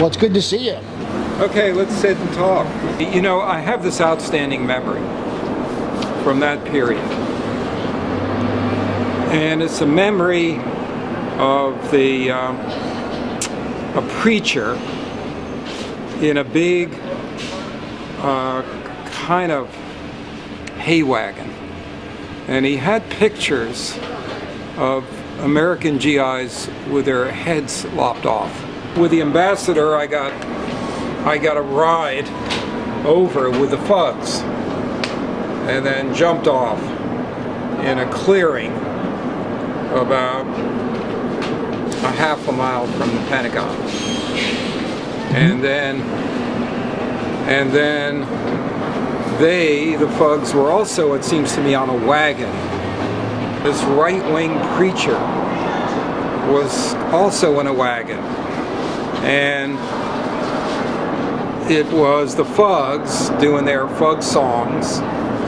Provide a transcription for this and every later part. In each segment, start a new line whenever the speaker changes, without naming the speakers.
Well, it's good to see you.
Okay, let's sit and talk. You know, I have this outstanding memory from that period. And it's a memory of a preacher in a big kind of hay wagon. And he had pictures of American GIs with their heads lopped off. With the ambassador, I got a ride over with the FUGS and then jumped off in a clearing about a half a mile from the Pentagon. And then the FUGS were also, it seems to me, on a wagon. This right-wing preacher was also in a wagon. And it was the FUGS doing their FUGS songs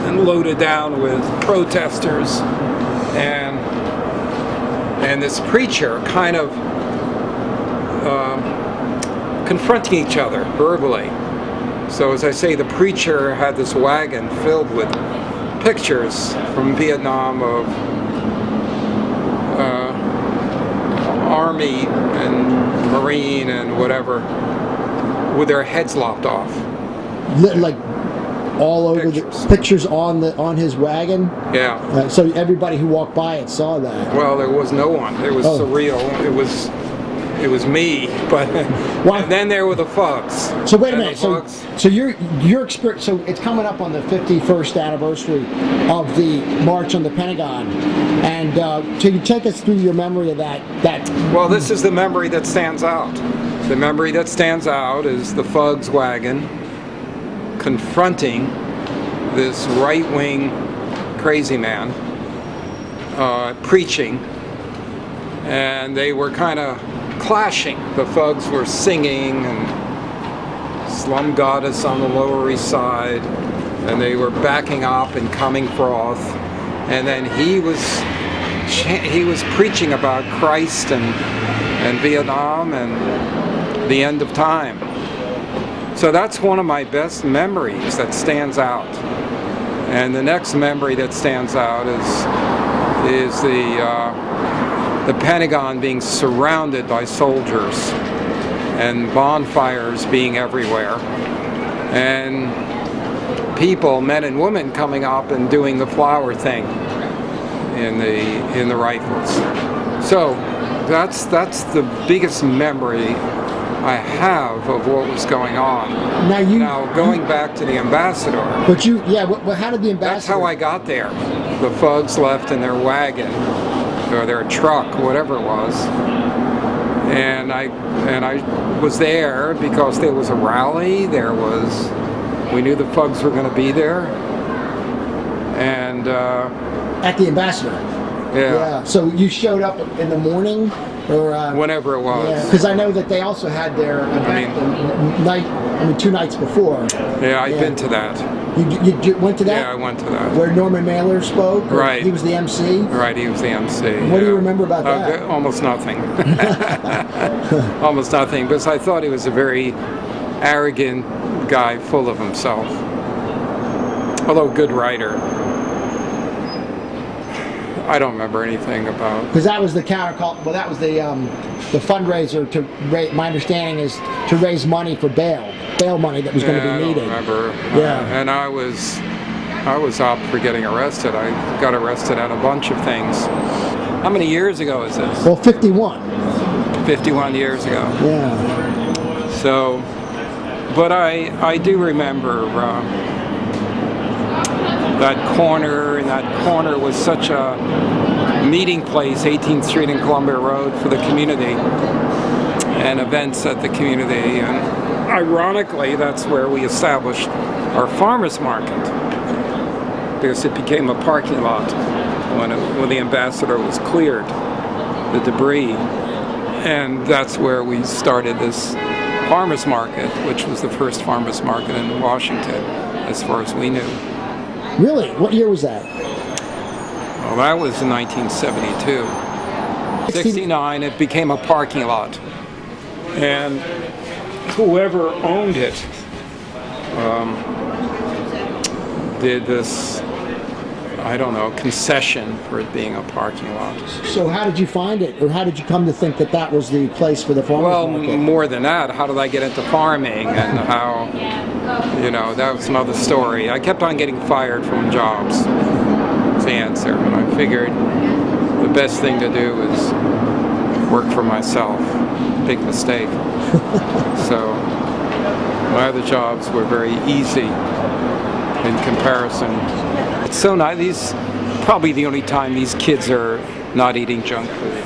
and loaded down with protesters and this preacher kind of confronting each other verbally. So as I say, the preacher had this wagon filled with pictures from Vietnam of Army and Marine and whatever with their heads lopped off.
Like all over the pictures on his wagon?
Yeah.
So everybody who walked by it saw that?
Well, there was no one. It was surreal. It was me, but and then there were the FUGS.
So wait a minute. So your experience. So it's coming up on the 51st anniversary of the March on the Pentagon, and can you take us through your memory of that?
Well, this is the memory that stands out. The memory that stands out is the FUGS wagon confronting this right-wing crazy man preaching, and they were kind of clashing. The FUGS were singing and Slum Goddess on the Lower East Side, and they were backing up and coming forth, and then he was preaching about Christ and Vietnam and the end of time. So that's one of my best memories that stands out. And the next memory that stands out is the Pentagon being surrounded by soldiers and bonfires being everywhere, and people, men and women, coming up and doing the flower thing in the rifles. So that's the biggest memory I have of what was going on. Now going back to the ambassador.
But how did the ambassador?
That's how I got there. The FUGS left in their wagon or their truck, whatever it was, and I was there because there was a rally. We knew the FUGS were going to be there, and
at the ambassador. Yeah. So you showed up in the morning, or
whenever it was.
Yeah, because I know that they also had their event 2 nights before.
Yeah, I've been to that.
You went to that?
Yeah, I went to that.
Where Norman Mailer spoke?
Right.
He was the MC?
Right, he was the MC.
What do you remember about that?
Almost nothing. Almost nothing, because I thought he was a very arrogant guy, full of himself. Although a good writer. I don't remember anything about.
Because that was the counter. Well, that was the fundraiser to raise. My understanding is to raise money for bail money that was going to be needed.
I don't remember.
Yeah.
And I was up for getting arrested. I got arrested on a bunch of things. How many years ago is this?
Well, 51.
51 years ago.
Yeah.
So, but I do remember. That corner, and that corner was such a meeting place, 18th Street and Columbia Road, for the community and events at the community. And ironically, that's where we established our farmers market, because it became a parking lot when the ambassador was cleared, the debris. And that's where we started this farmers market, which was the first farmers market in Washington, as far as we knew.
Really? What year was that?
Well, that was in 1972. 69, it became a parking lot. And whoever owned it did this, I don't know, concession for it being a parking lot.
So how did you find it, or how did you come to think that that was the place for the farmers
Well,
market?
more than that, how did I get into farming, and how, you know, that was another story. I kept on getting fired from jobs, was the answer, and I figured the best thing to do is work for myself. Big mistake. So my other jobs were very easy in comparison. It's so nice. These probably the only time these kids are not eating junk food.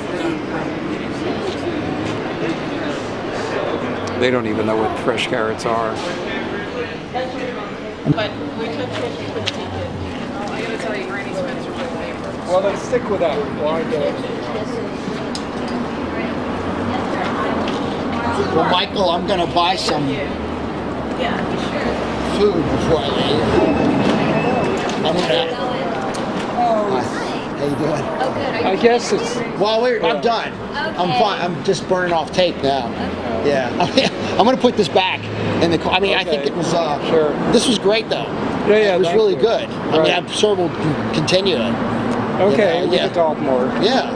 They don't even know what fresh carrots are.
But we took 50 for the ticket. I gotta tell you, Granny Spencer's my favorite.
Well, then stick with that. Why do it?
Well, Michael, I'm going to buy some food before I leave. I'm gonna. How you doing?
I guess it's.
Well, I'm done. I'm fine. I'm just burning off tape now. Yeah. I'm going to put this back in the car. I mean, I think it was.
Sure.
This was great, though.
Yeah,
it was
thank
really
you.
good. I mean,
Right.
I'm sure we'll continue it.
Okay, we
yeah.
can talk more.
Yeah.